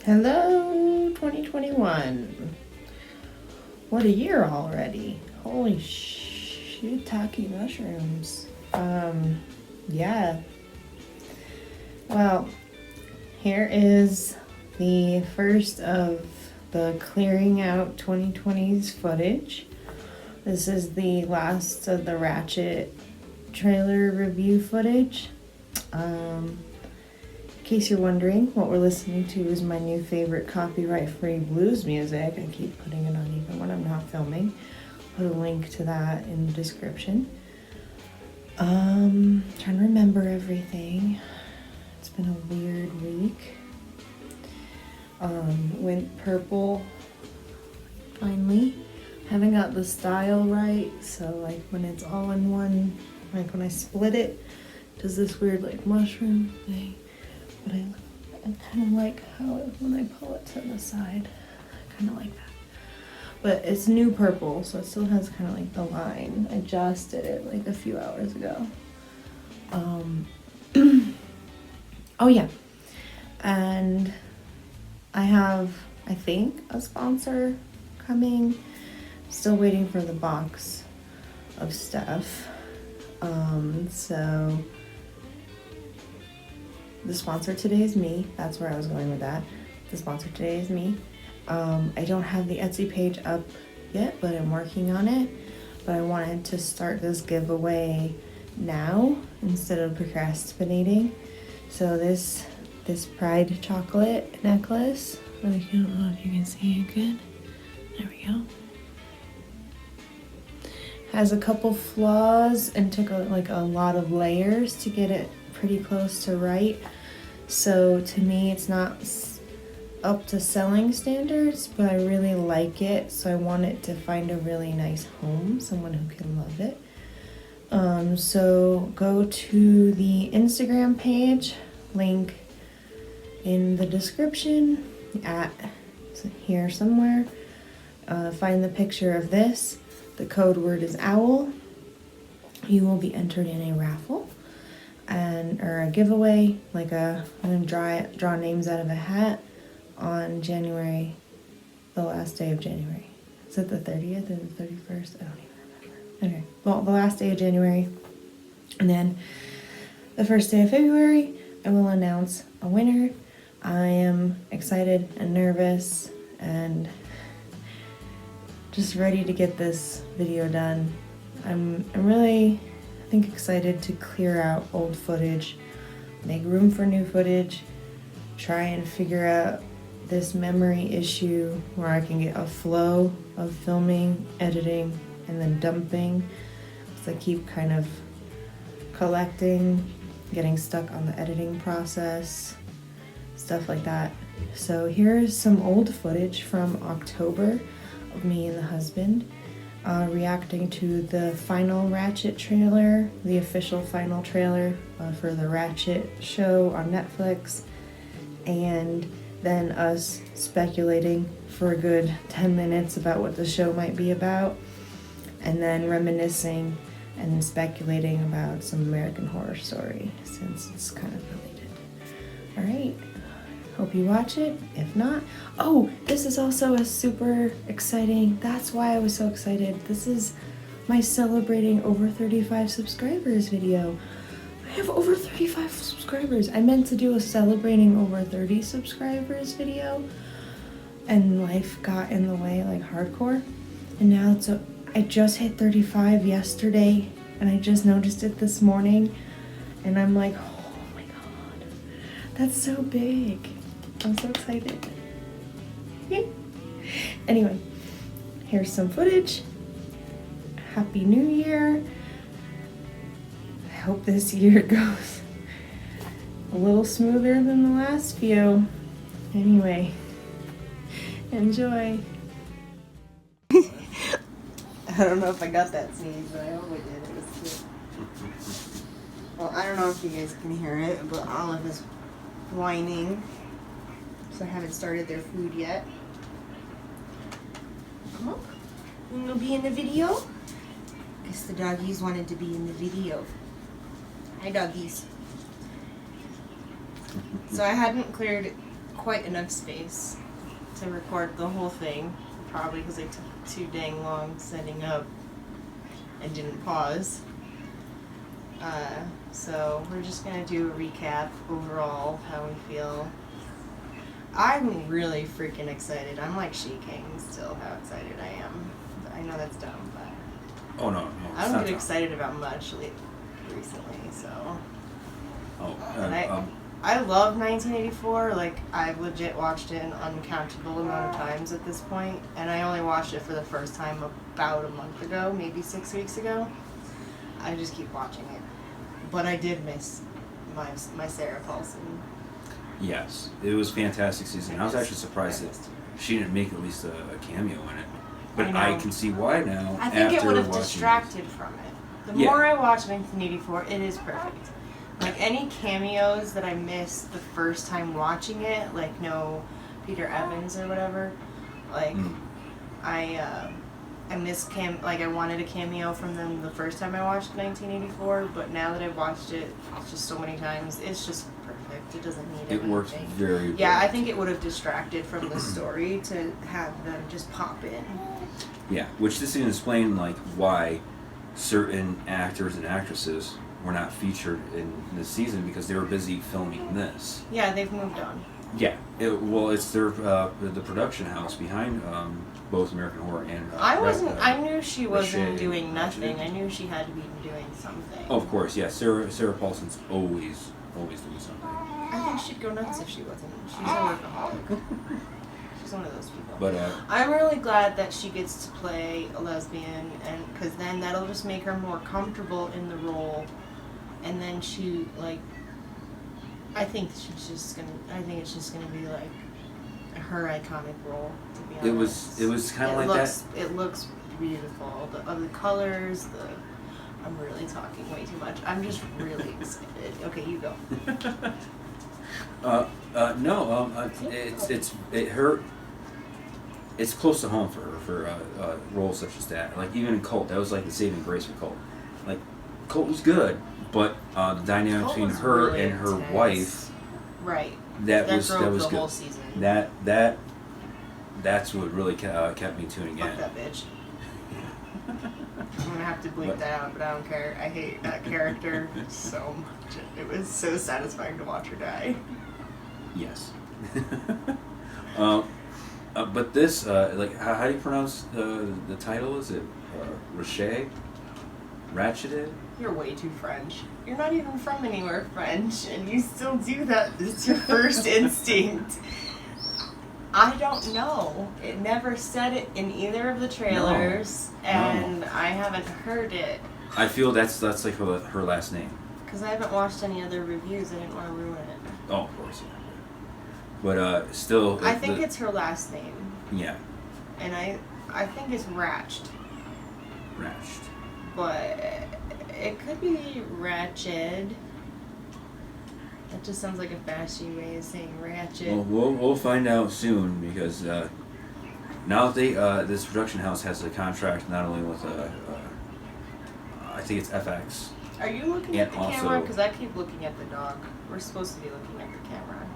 Hello, 2021. What a year already. Holy shiitake mushrooms. Yeah. Well, here is the first of the Clearing Out 2020's footage. This is the last of the Ratched trailer review footage. In case you're wondering, what we're listening to is my new favorite copyright-free blues music. I keep putting it on even when I'm not filming. Put a link to that in the description. Trying to remember everything. It's been a weird week. Went purple finally. Haven't got the style right, so like when it's all in one, like when I split it, it does this weird like mushroom thing. But I kind of like how when I pull it to the side, I kind of like that. But it's new purple, so it still has kind of like the line. I just did it like a few hours ago. Oh yeah, and I have, I think, a sponsor coming. Still waiting for the box of stuff. So the sponsor today is me. That's where I was going with that. The sponsor today is me. I don't have the Etsy page up yet, but I'm working on it. But I wanted to start this giveaway now instead of procrastinating. So this Pride chocolate necklace, I don't know if you can see it good. There we go. Has a couple flaws and took a lot of layers to get it pretty close to right. So to me, it's not up to selling standards, but I really like it. So I want it to find a really nice home, someone who can love it. So go to the Instagram page, link in the description, here somewhere. Find the picture of this. The code word is OWL. You will be entered in a raffle or a giveaway. I'm gonna draw names out of a hat on January, the last day of January. Is it the 30th or the 31st? I don't even remember. Okay, well, the last day of January, and then the first day of February, I will announce a winner. I am excited and nervous and just ready to get this video done. I'm really, I think, excited to clear out old footage, make room for new footage, try and figure out this memory issue where I can get a flow of filming, editing, and then dumping. So I keep kind of collecting, getting stuck on the editing process, stuff like that. So here's some old footage from October of me and the husband reacting to the final Ratched trailer, the official final trailer for the Ratched show on Netflix, and then us speculating for a good 10 minutes about what the show might be about, and then reminiscing and speculating about some American Horror Story, since it's kind of related. All right. Hope you watch it. If not, oh, this is also a super exciting, that's why I was so excited. This is my celebrating over 35 subscribers video. I have over 35 subscribers. I meant to do a celebrating over 30 subscribers video, and life got in the way like hardcore. And now I just hit 35 yesterday, and I just noticed it this morning, and I'm like, oh my god, that's so big. I'm so excited. Anyway, here's some footage. Happy New Year. I hope this year goes a little smoother than the last few. Anyway, enjoy. I don't know if I got that sneeze, but I hope I did. It was cute. Well, I don't know if you guys can hear it, but Olive is whining. So I haven't started their food yet. Come on. You wanna be in the video? Guess the doggies wanted to be in the video. Hi, doggies. So I hadn't cleared quite enough space to record the whole thing, probably because I took too dang long setting up and didn't pause. So we're just gonna do a recap overall, how we feel. I'm really freaking excited. I'm like shaking still how excited I am. I know that's dumb, but Oh no, I don't get excited about much recently, so. I love 1984. Like, I've legit watched it an uncountable amount of times at this point, and I only watched it for the first time about a month ago, maybe 6 weeks ago. I just keep watching it. But I did miss my Sarah Paulson. Yes, it was a fantastic season. I was actually surprised that she didn't make at least a cameo in it. But I can see why now. I think it would have distracted from it. The more I watch 1984, it is perfect. Like, any cameos that I missed the first time watching it, like no Peter Evans or whatever, like I miss I wanted a cameo from them the first time I watched 1984, but now that I've watched it just so many times, it's just perfect. It doesn't need anything. It works very well. Yeah, I think it would have distracted from the story to have them just pop in. Yeah, which this can explain like why certain actors and actresses were not featured in this season because they were busy filming this. Yeah, they've moved on. Yeah, it's their the production house behind both American Horror and. I knew she wasn't doing nothing. I knew she had to be doing something. Oh, of course, yeah. Sarah Paulson's always doing something. I think she'd go nuts if she wasn't. She's a workaholic. She's one of those people. But I'm really glad that she gets to play a lesbian, and because then that'll just make her more comfortable in the role, and then she I think it's just gonna be like her iconic role. To be honest, it was kind of like that. It looks beautiful. The colors. I'm really talking way too much. I'm just really excited. Okay, you go. It's close to home for her for roles such as that. Like even in Cult, that was like the saving grace for Cult. Like Cult was good, but the dynamic between her really and her wife, right? That was the good. Whole season. That's what really kept me tuning in. Fuck that bitch. I'm gonna have to bleep that out, but I don't care. I hate that character so much. It was so satisfying to watch her die. Yes. But this, how do you pronounce the title? Is it Ratched? You're way too French. You're not even from anywhere French, and you still do that. It's your first instinct. I don't know. It never said it in either of the trailers, and I haven't heard it. I feel that's like her last name. Because I haven't watched any other reviews. I didn't want to ruin it. Oh, of course, yeah. But still... I think it's her last name. Yeah. And I think it's Ratched. Ratched. But it could be Ratched. That just sounds like a fashy way of saying ratchet. Well, we'll find out soon because now that this production house has a contract not only with I think it's FX. Are you looking at the camera? Because I keep looking at the dog. We're supposed to be looking at the camera.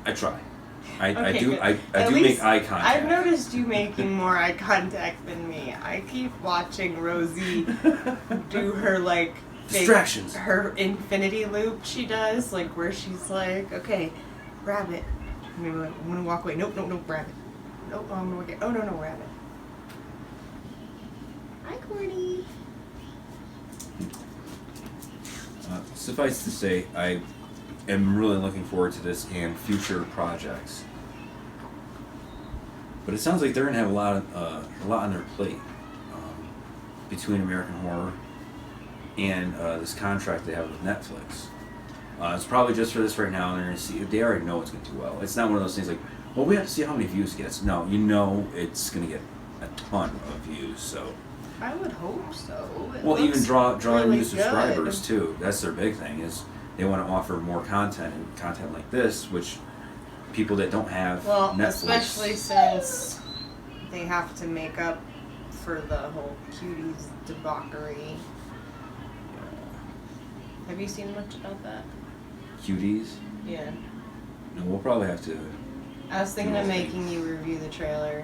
I try. I At do least make eye contact. I've noticed you making more eye contact than me. I keep watching Rosie do her distractions. Her infinity loop she does, where she's like, okay, rabbit. I'm gonna walk away. Nope, rabbit. Nope, I'm gonna get. Oh no, rabbit. Hi, Corny. Suffice to say, I am really looking forward to this and future projects. But it sounds like they're gonna have a lot on their plate between American Horror and this contract they have with Netflix. It's probably just for this right now, and they're gonna see. They already know it's gonna do well. It's not one of those things like, well, we have to see how many views it gets. No, you know it's gonna get a ton of views. So. I would hope so. Well, even draw really new subscribers too. That's their big thing. Is they want to offer more content and content like this, which people that don't have Netflix. Especially since they have to make up for the whole Cuties debauchery. Have you seen much about that? Cuties? Yeah. No, we'll probably have to I was thinking of making you review the trailer.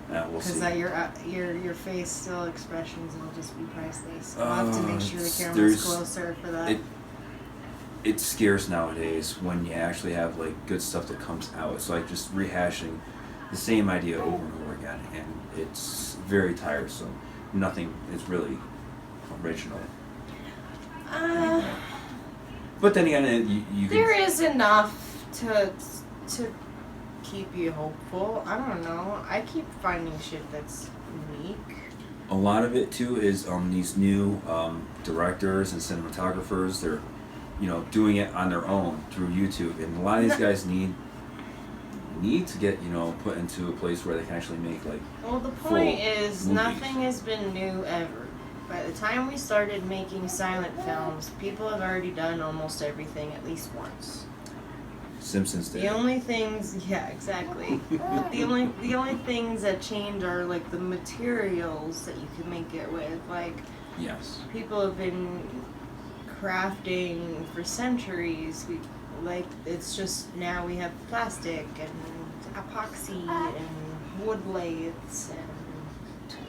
We'll see. Because your face still expressions will just be priceless. I'll have to make sure the camera's closer for that. It's scarce nowadays when you actually have like good stuff that comes out. It's like just rehashing the same idea over and over again, and it's very tiresome. Nothing is really original. But then again, you there is enough to keep you hopeful. I don't know. I keep finding shit that's unique. A lot of it too is these new directors and cinematographers. They're doing it on their own through YouTube, and a lot of these guys need to get put into a place where they can actually make like. Well, the point is, movies. Nothing has been new ever. By the time we started making silent films, people have already done almost everything at least once. Simpsons did. The only things, yeah, exactly. the only things that change are like the materials that you can make it with. Like, yes, people have been crafting for centuries. It's just now we have plastic and epoxy and wood lathes and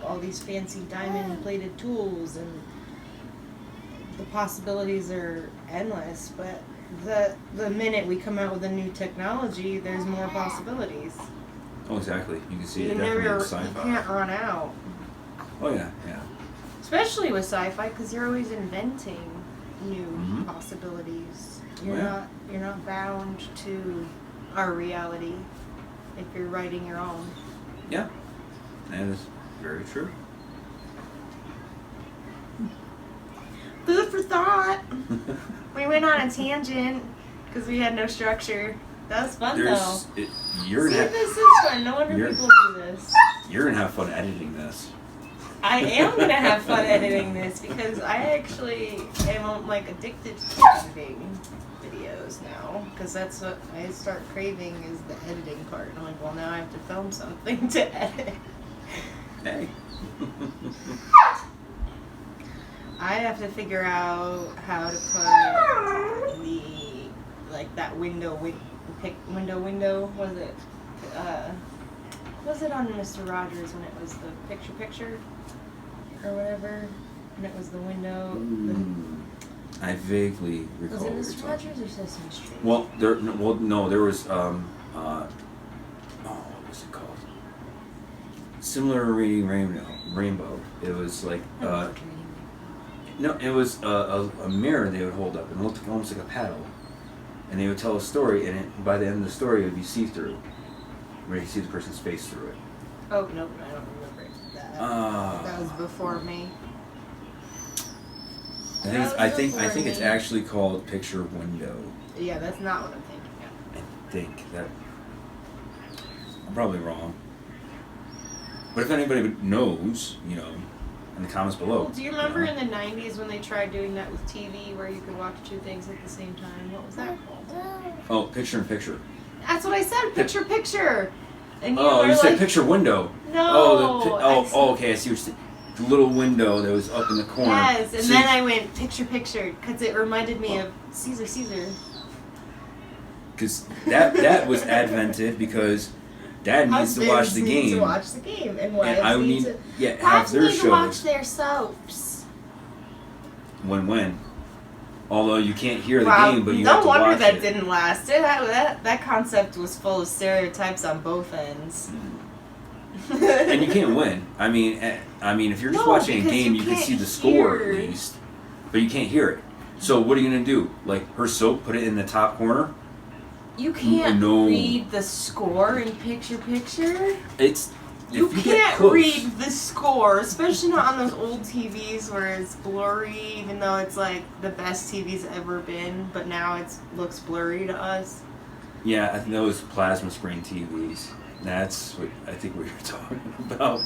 all these fancy diamond plated tools, and the possibilities are endless. But the minute we come out with a new technology, there's more possibilities. Oh, exactly. You can see it You definitely in sci-fi. You can't run out. Oh yeah. Especially with sci-fi, because you're always inventing new possibilities. You're not bound to our reality if you're writing your own. Yeah, that is very true. Food for thought. We went on a tangent because we had no structure. That was fun though. This is fun. No wonder people do this. You're gonna have fun editing this. I am gonna have fun editing this because I actually am like addicted to editing videos now, because that's what I start craving is the editing part. And I'm like, well, now I have to film something to edit. Hey. I have to figure out how to put that window. Was it? Was it on Mr. Rogers when it was the picture or whatever? And it was the window. I vaguely recall. Was it Mr. Rogers or Sesame Street? Well, there was what was it called? Similar to Reading Rainbow. It was like no, it was a mirror they would hold up and it looked almost like a paddle, and they would tell a story, and by the end of the story it would be see-through, where you see the person's face through it. Oh no, I don't remember that. That was before me. I think it's actually called Picture Window. Yeah, that's not what I'm thinking of. I think that I'm probably wrong. But if anybody knows, in the comments below. Well, do you remember in the 90s when they tried doing that with TV, where you could watch two things at the same time? What was that called? Oh, Picture in Picture. That's what I said. Picture. And you said Picture Window. No. Okay. I see what you're saying. The little window that was up in the corner. Yes, and then I went picture, because it reminded me of Caesar. Because that was advented because Dad needs to watch the game. Need to watch the game, and wives need to have their shows. To watch their soaps. When. Although you can't hear the game, but you have to watch it. No wonder that didn't last. That concept was full of stereotypes on both ends. And you can't win. I mean, if you're just watching a game, you can see the score at least, but you can't hear it. So what are you gonna do? Like her soap, put it in the top corner? You can't read the score in picture. You can't read the score, especially not on those old TVs where it's blurry, even though it's like the best TV's ever been, but now it looks blurry to us. Yeah, I think those plasma screen TVs. That's what I think we were talking about.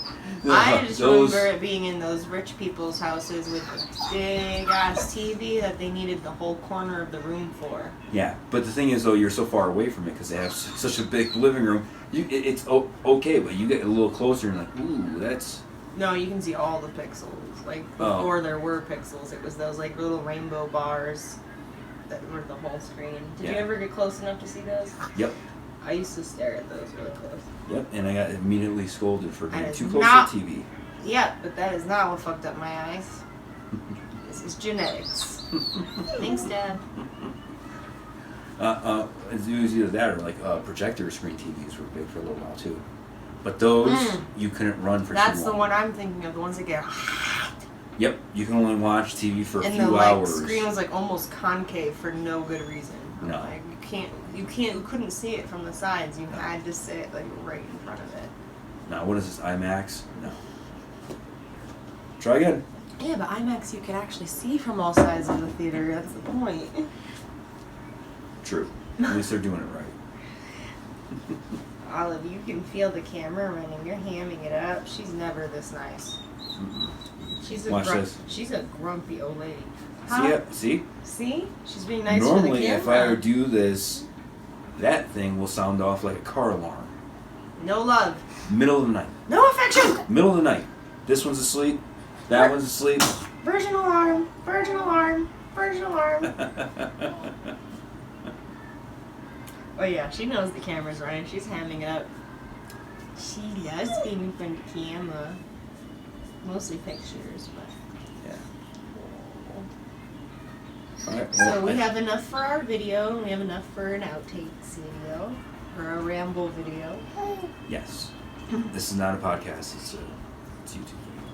I just remember it being in those rich people's houses with a big ass TV that they needed the whole corner of the room for. Yeah, but the thing is though, you're so far away from it because they have such a big living room. It's okay, but you get a little closer and like, ooh, that's... No, you can see all the pixels. Like, before there were pixels, it was those like little rainbow bars that were the whole screen. Did you ever get close enough to see those? Yep. I used to stare at those really close. Yep, and I got immediately scolded for being too close to the TV. Yeah, but that is not what fucked up my eyes. This is genetics. Thanks, Dad. It was either that or like projector screen TVs were big for a little while too. But those, you couldn't run for too long. That's the one I'm thinking of, the ones that get hot. Yep, you can only watch TV for a few And hours. the screen was like almost concave for no good reason. No. Like you couldn't see it from the sides. You had to sit like right in front of it. Now, what is this, IMAX? No. Try again. Yeah, but IMAX you can actually see from all sides of the theater. That's the point. True. At least they're doing it right. Olive, you can feel the camera running. You're hamming it up. She's never this nice. Mm-mm. She's a grumpy old lady. See? See? She's being nice Normally, for the camera. if I do this, that thing will sound off like a car alarm. No love. Middle of the night. No affection! Middle of the night. This one's asleep. That one's asleep. Virgin alarm. Virgin alarm. Virgin alarm. Oh yeah, she knows the camera's running. She's hamming it up. She loves being in front of the camera. Mostly pictures, but... Yeah. All right, So we have enough for our video, and we have enough for an outtakes video, or a ramble video. Yes. This is not a podcast, it's YouTube video.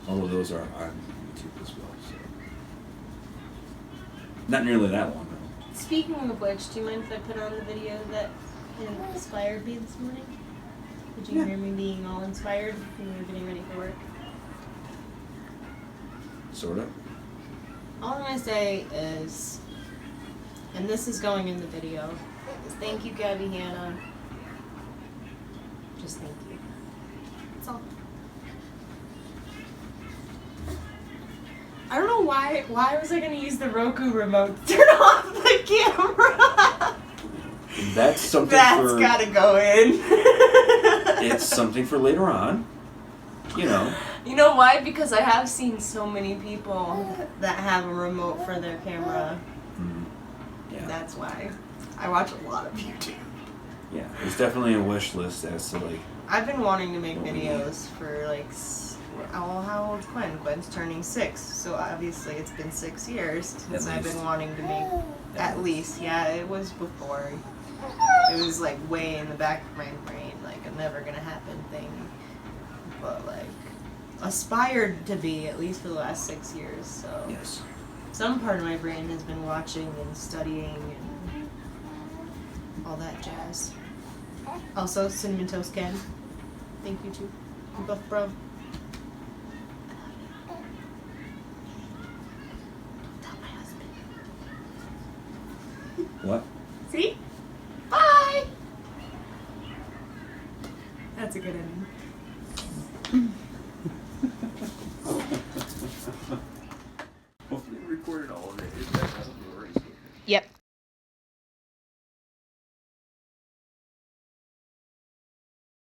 Although those are on YouTube as well, so. Not nearly that long, though. Speaking of which, do you mind if I put on the video that inspired me this morning? Did you hear me being all inspired when we were getting ready for work? Sort of. All I'm going to say is, and this is going in the video, is thank you, Gabby Hannah. Just thank you. That's all. I don't know why was I going to use the Roku remote to turn off the camera? That's something That's gotta go in. It's something for later on. You know. You know why? Because I have seen so many people that have a remote for their camera. Yeah. That's why. I watch a lot of YouTube. Yeah, there's definitely a wish list as to like. I've been wanting to make videos for like. Oh, how old's Gwen? Gwen's turning 6, so obviously it's been 6 years since I've been wanting to make. At least, yeah, it was before. It was like way in the back of my brain, like a never gonna happen thing. But like, aspired to be at least for the last 6 years. So Yes. some part of my brain has been watching and studying and all that jazz. Also, Cinnamon Toast Ken. Thank you too. You both bro. What? See? Bye! That's a good ending. Hopefully we recorded all of it. Yep.